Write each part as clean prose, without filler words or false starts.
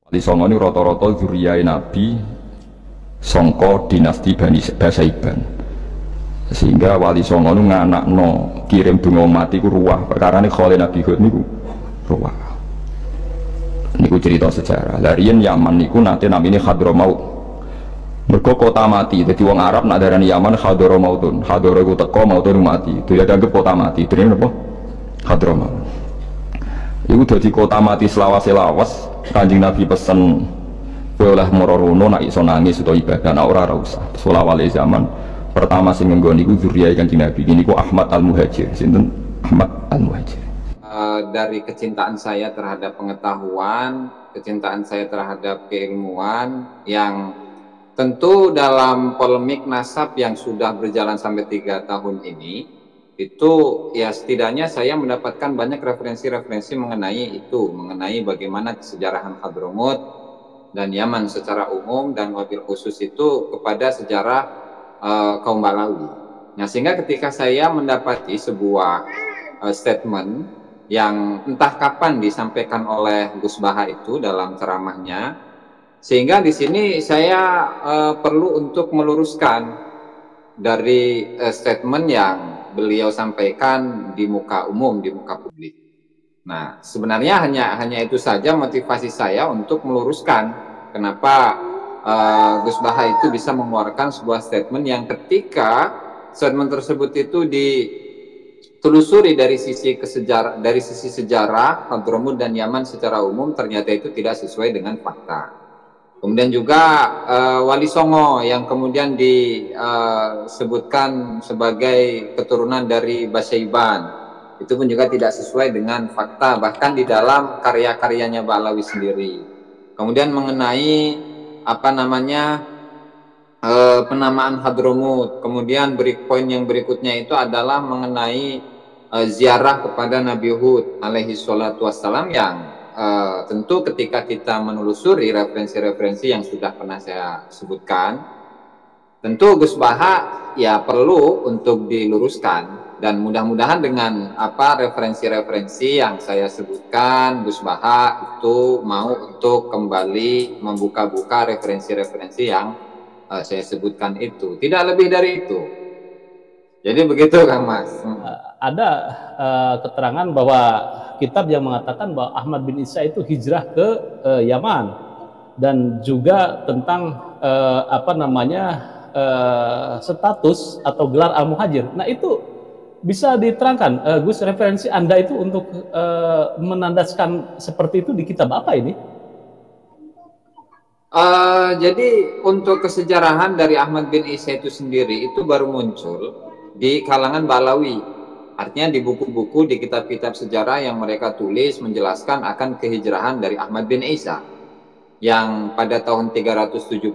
Wali Songo ini rata-rata zuriyah Nabi songko dinasti Bani Basaiban. Sehingga Wali Songo ini nganakno kirim bunga mati ku ruwah. Perkara ini Khalil Nabi Hud niku ruwah. Niku cerita sejarah. Larian Yaman niku nate namine Hadramaut. Mergo kota mati, jadi wong Arab nak darani Yaman Hadramautun. Hadra iku teko mautun mati. Itu ya dianggap kota mati. Dene napa? Hadramaut. Iku dadi kota mati selawas-selawas. Kanjeng Nabi pesen kowe oleh moro-rono nak iso nangis utawa ibadah nak ora usah. Sulawale zaman pertama sing nggon niku zuriyah Kanjeng Nabi. Niku Ahmad Al-Muhajir. Sinten? Ahmad Al-Muhajir. Dari kecintaan saya terhadap pengetahuan, kecintaan saya terhadap keilmuan yang tentu dalam polemik nasab yang sudah berjalan sampai 3 tahun ini, itu ya setidaknya saya mendapatkan banyak referensi-referensi mengenai itu, mengenai bagaimana kesejarahan Hadramut dan Yaman secara umum dan wabil khusus itu kepada sejarah kaum Balawi. Nah, sehingga ketika saya mendapati sebuah statement yang entah kapan disampaikan oleh Gus Baha itu dalam ceramahnya, sehingga di sini saya perlu untuk meluruskan dari statement yang beliau sampaikan di muka umum, di muka publik. Nah, sebenarnya hanya itu saja motivasi saya untuk meluruskan kenapa Gus Baha itu bisa mengeluarkan sebuah statement yang ketika statement tersebut itu ditelusuri dari sisi sejarah Hadramut dan Yaman secara umum, ternyata itu tidak sesuai dengan fakta. Kemudian juga Wali Songo yang kemudian disebutkan sebagai keturunan dari Basaiban, itu pun juga tidak sesuai dengan fakta, bahkan di dalam karya-karyanya Ba'alawi sendiri. Kemudian mengenai penamaan Hadramut, kemudian poin yang berikutnya itu adalah mengenai ziarah kepada Nabi Hud alaihi salatu wassalam yang tentu ketika kita menelusuri referensi-referensi yang sudah pernah saya sebutkan, tentu Gus Baha ya perlu untuk diluruskan, dan mudah-mudahan dengan referensi-referensi yang saya sebutkan, Gus Baha itu mau untuk kembali membuka-buka referensi-referensi yang saya sebutkan itu, tidak lebih dari itu. Jadi begitu Kang Mas. Ada keterangan bahwa kitab yang mengatakan bahwa Ahmad bin Isa itu hijrah ke Yaman, dan juga tentang status atau gelar Al-Muhajir. Nah, itu bisa diterangkan, Gus, referensi Anda itu untuk menandaskan seperti itu di kitab apa ini? Jadi untuk kesejarahan dari Ahmad bin Isa itu sendiri itu baru muncul di kalangan Balawi. Artinya di buku-buku, di kitab-kitab sejarah yang mereka tulis menjelaskan akan kehijrahan dari Ahmad bin Isa, yang pada tahun 317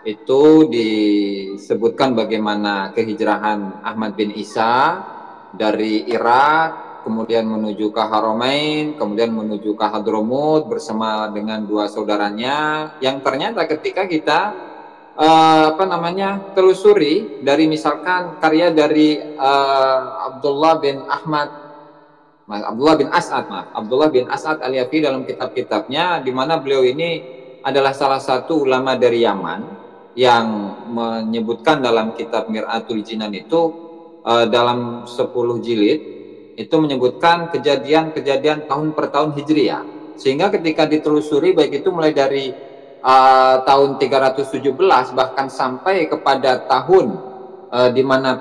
itu disebutkan bagaimana kehijrahan Ahmad bin Isa dari Irak kemudian menuju ke Haramain, kemudian menuju ke Hadramut bersama dengan 2 saudaranya, yang ternyata ketika kita telusuri dari misalkan karya dari Abdullah bin As'ad Al-Yafi dalam kitab-kitabnya, di mana beliau ini adalah salah satu ulama dari Yaman yang menyebutkan dalam kitab Mir'atul Jinan itu dalam 10 jilid itu menyebutkan kejadian-kejadian tahun per tahun Hijriyah, sehingga ketika ditelusuri baik itu mulai dari tahun 317 bahkan sampai kepada tahun di mana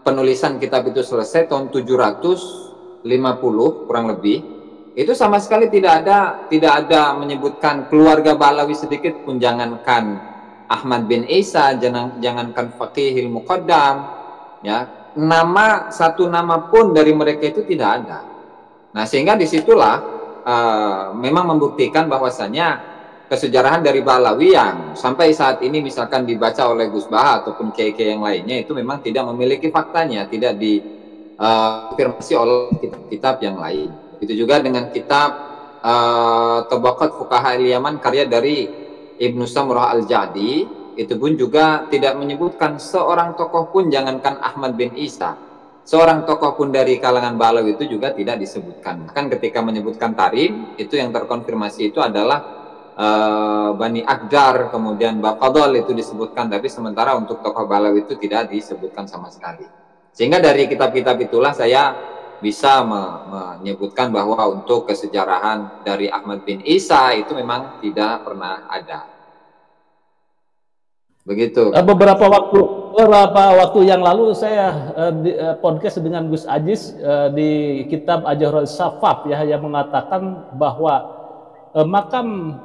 penulisan kitab itu selesai tahun 750 kurang lebih, itu sama sekali tidak ada menyebutkan keluarga Balawi sedikit pun, jangankan Ahmad bin Isa, jangankan Faqihil Muqaddam, ya, satu nama pun dari mereka itu tidak ada. Nah, sehingga disitulah memang membuktikan bahwasanya kesejarahan dari Balawi yang sampai saat ini misalkan dibaca oleh Gus Baha ataupun kiai-kiai yang lainnya itu memang tidak memiliki faktanya, tidak dikonfirmasi oleh kitab-kitab yang lain. Itu juga dengan kitab Tabaqat Fuqaha al-Yaman karya dari Ibnu Samurah Al-Jadi, itu pun juga tidak menyebutkan seorang tokoh pun, jangankan Ahmad bin Isa, seorang tokoh pun dari kalangan Balawi itu juga tidak disebutkan. Bahkan ketika menyebutkan Tarim, itu yang terkonfirmasi itu adalah Bani Akdar, kemudian Baqadol itu disebutkan, tapi sementara untuk tokoh Balawi itu tidak disebutkan sama sekali. Sehingga dari kitab-kitab itulah saya bisa menyebutkan bahwa untuk kesejarahan dari Ahmad bin Isa itu memang tidak pernah ada. Begitu. Beberapa waktu yang lalu saya podcast dengan Gus Ajis di kitab Ajharul Safaf ya, yang mengatakan bahwa makam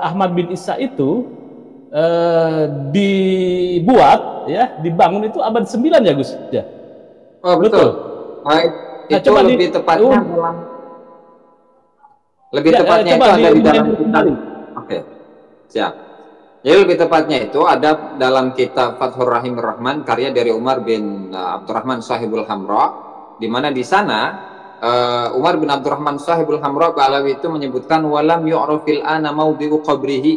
Ahmad bin Isa itu dibangun itu abad 9 ya Gus ya. Oh betul. Baik. Nah, itu lebih tepatnya tepatnya itu ada di dalam kitab. Oke. Siap. Jadi lebih tepatnya itu ada dalam kitab Fathur Rahim Rahman karya dari Umar bin Abdurrahman Sahibul Hamra, di mana di sana Umar bin Abdurrahman Sahibul Hamra Ba'alawi itu menyebutkan walam yu'rafil ana maudhi'u qabrihi,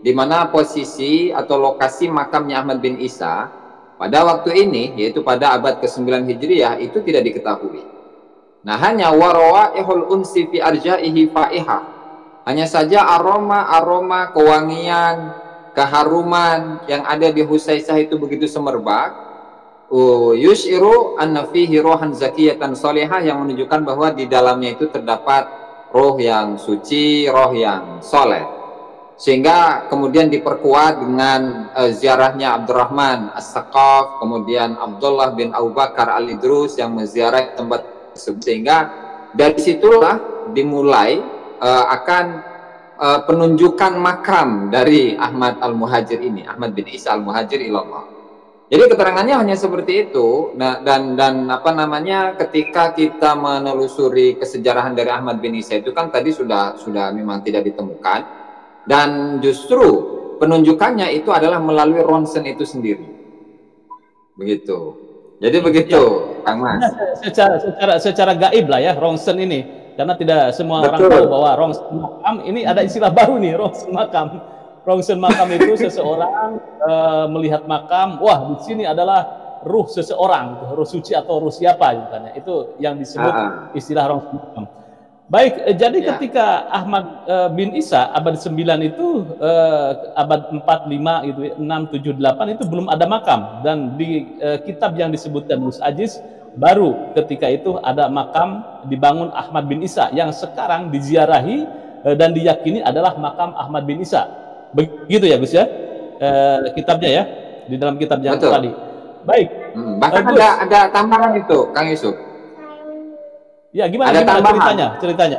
di mana posisi atau lokasi makamnya Ahmad bin Isa pada waktu ini, yaitu pada abad ke-9 Hijriah, itu tidak diketahui. Nah, hanya warawaihul unsi fi arja'ihi fa'iha, hanya saja aroma kewangian, keharuman yang ada di Husaisah itu begitu semerbak. Yus'iru anna fihi rohan zakiyatan solehah, yang menunjukkan bahwa di dalamnya itu terdapat roh yang suci, roh yang soleh, sehingga kemudian diperkuat dengan ziarahnya Abdurrahman As-Saqaf, kemudian Abdullah bin Abu Bakar Al-Idrus yang menziarahi tempat tersebut, sehingga dari situlah dimulai akan penunjukan makam dari Ahmad Al-Muhajir ini, Ahmad bin Isa Al-Muhajir ilallah. Jadi keterangannya hanya seperti itu. Nah, dan apa namanya, ketika kita menelusuri kesejarahan dari Ahmad bin Isa itu kan tadi sudah memang tidak ditemukan, dan justru penunjukannya itu adalah melalui ronsen itu sendiri. Begitu. Jadi begitu, Kang Mas. Secara gaib lah ya ronsen ini. Karena tidak semua orang tahu bahwa ronsen makam ini ada istilah baru nih, ronsen makam. Ronsen makam itu seseorang melihat makam, wah di sini adalah ruh seseorang, ruh suci atau ruh siapa gitu. Itu yang disebut istilah ronsen makam. Baik, jadi ketika Ahmad bin Isa abad 9 itu abad 45 gitu, 6, 7, 8 itu belum ada makam, dan di kitab yang disebutkan Gus Ajis baru ketika itu ada makam dibangun Ahmad bin Isa yang sekarang diziarahi dan diyakini adalah makam Ahmad bin Isa. Begitu ya Gus ya, kitabnya ya, di dalam kitab yang tadi. Baik. Bahkan ada tambahan itu, Kang Yusuf. Ya, gimana ceritanya?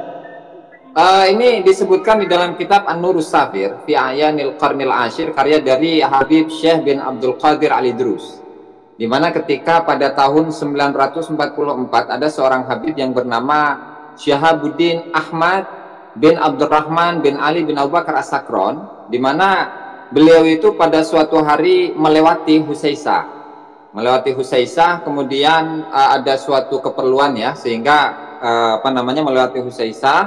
Ini disebutkan di dalam kitab An-Nurus Safir fi Ayanil Qarnil Ashir karya dari Habib Syekh bin Abdul Qadir Al-Idrus, di mana ketika pada tahun 944 ada seorang Habib yang bernama Syahabuddin Ahmad bin Abdurrahman bin Ali bin Abu Bakar As-Sakron, di mana beliau itu pada suatu hari melewati Husaisah, kemudian ada suatu keperluan ya, sehingga melewati Husaisah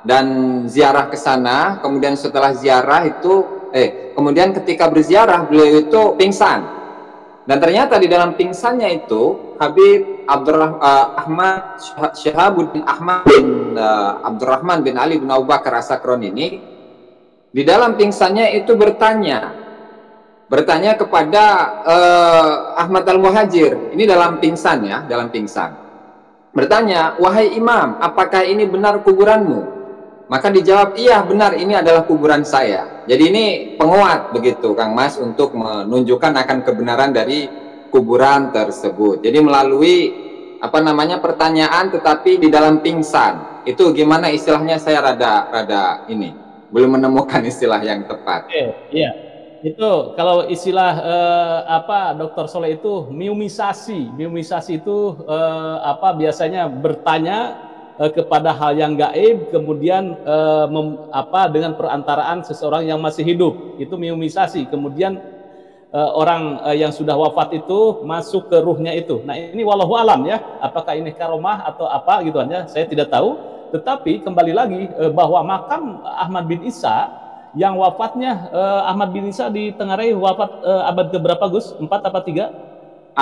dan ziarah ke sana. Kemudian setelah ziarah itu kemudian ketika berziarah beliau itu pingsan, dan ternyata di dalam pingsannya itu Habib Ahmad Syahabuddin Ahmad bin Abdurrahman bin Ali bin Abu Bakar As-Sakron ini di dalam pingsannya itu bertanya kepada Ahmad Al-Muhajir, ini dalam pingsan, bertanya, wahai imam, apakah ini benar kuburanmu? Maka dijawab, iya benar, ini adalah kuburan saya. Jadi ini penguat begitu Kang Mas untuk menunjukkan akan kebenaran dari kuburan tersebut. Jadi melalui pertanyaan tetapi di dalam pingsan. Itu gimana istilahnya, saya rada ini belum menemukan istilah yang tepat. Iya. Itu kalau istilah Dr. Soleh itu miumisasi. Miumisasi itu biasanya bertanya kepada hal yang gaib, kemudian dengan perantaraan seseorang yang masih hidup, itu miumisasi. Kemudian orang yang sudah wafat itu masuk ke ruhnya itu. Nah ini wallahu alam ya, apakah ini karomah atau apa gitu aja, saya tidak tahu. Tetapi kembali lagi bahwa makam Ahmad bin Isa yang wafatnya Ahmad bin Isa di Tengarai wafat abad keberapa Gus? 4 apa 3?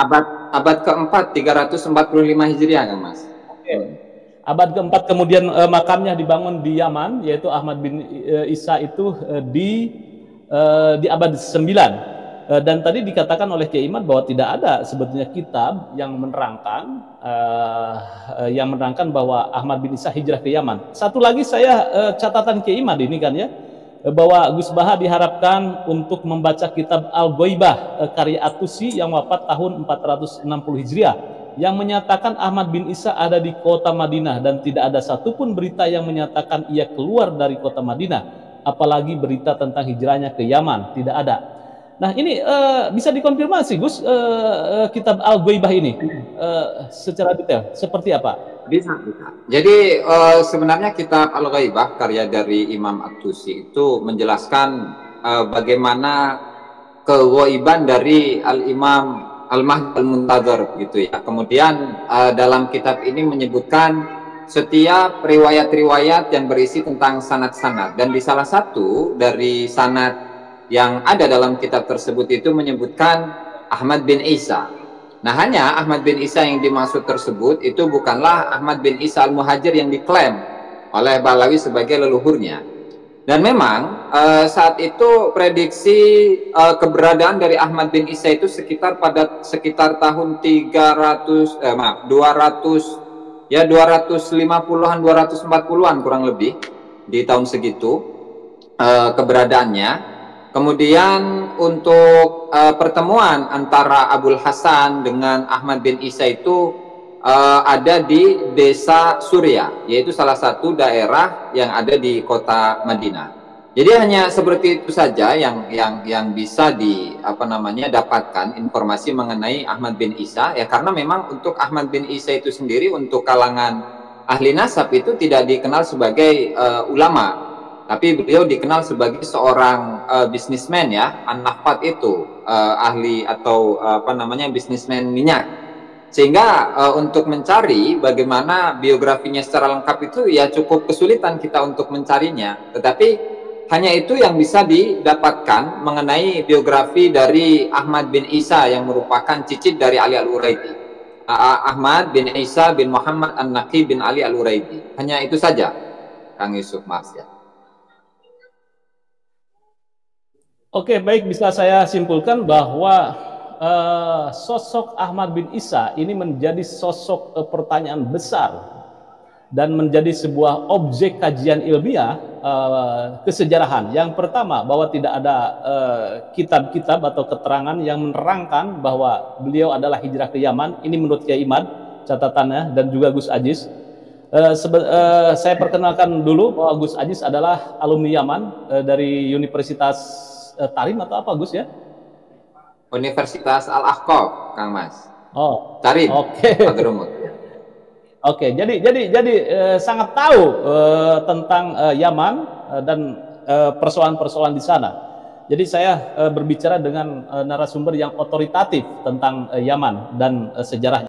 Abad keempat, 345 Hijriah kan Mas. Oke. Abad keempat kemudian makamnya dibangun di Yaman, yaitu Ahmad bin Isa itu di abad 9. Dan tadi dikatakan oleh Kiai Imad bahwa tidak ada sebetulnya kitab yang menerangkan bahwa Ahmad bin Isa hijrah ke Yaman. Satu lagi saya catatan Kiai Imad ini kan ya, bahwa Gus Baha diharapkan untuk membaca kitab Al-Ghaibah karya At-Tusi yang wafat tahun 460 Hijriah, yang menyatakan Ahmad bin Isa ada di kota Madinah dan tidak ada satupun berita yang menyatakan ia keluar dari kota Madinah, apalagi berita tentang hijrahnya ke Yaman, tidak ada. Nah ini bisa dikonfirmasi Gus, kitab Al-Ghaibah ini secara detail seperti apa? Bisa. Jadi sebenarnya kitab Al-Ghaibah karya dari Imam At-Tusi itu menjelaskan bagaimana keghaiban dari Al-Imam Al-Mahdi Al-Muntadzar gitu ya. Kemudian dalam kitab ini menyebutkan setiap riwayat-riwayat yang berisi tentang sanad-sanad, dan di salah satu dari sanad yang ada dalam kitab tersebut itu menyebutkan Ahmad bin Isa. Nah, hanya Ahmad bin Isa yang dimaksud tersebut itu bukanlah Ahmad bin Isa Al-Muhajir yang diklaim oleh Balawi sebagai leluhurnya. Dan memang saat itu prediksi keberadaan dari Ahmad bin Isa itu sekitar tahun 250-an 240-an kurang lebih, di tahun segitu keberadaannya. Kemudian untuk pertemuan antara Abul Hasan dengan Ahmad bin Isa itu ada di desa Surya, yaitu salah satu daerah yang ada di kota Madinah. Jadi hanya seperti itu saja yang bisa dapatkan informasi mengenai Ahmad bin Isa ya, karena memang untuk Ahmad bin Isa itu sendiri untuk kalangan ahli nasab itu tidak dikenal sebagai ulama. Tapi beliau dikenal sebagai seorang bisnismen ya, an-nafat itu ahli atau bisnismen minyak. Sehingga untuk mencari bagaimana biografinya secara lengkap itu ya cukup kesulitan kita untuk mencarinya. Tetapi hanya itu yang bisa didapatkan mengenai biografi dari Ahmad bin Isa yang merupakan cicit dari Ali Al-Uraidi. Ahmad bin Isa bin Muhammad An-Naqi bin Ali Al-Uraidi. Hanya itu saja, Kang Yusuf, Mas ya. Oke, baik, bisa saya simpulkan bahwa sosok Ahmad bin Isa ini menjadi sosok pertanyaan besar dan menjadi sebuah objek kajian ilmiah kesejarahan. Yang pertama, bahwa tidak ada kitab-kitab atau keterangan yang menerangkan bahwa beliau adalah hijrah ke Yaman. Ini menurut Kiai Imad catatannya, dan juga Gus Aziz. Saya perkenalkan dulu bahwa Gus Aziz adalah alumni Yaman dari Universitas Tarim atau apa Gus ya? Universitas Al-Ahqaf, Kang Mas. Oh, Tarim. Oke. Oke, jadi sangat tahu tentang Yaman dan persoalan-persoalan di sana. Jadi saya berbicara dengan narasumber yang otoritatif tentang Yaman dan sejarahnya.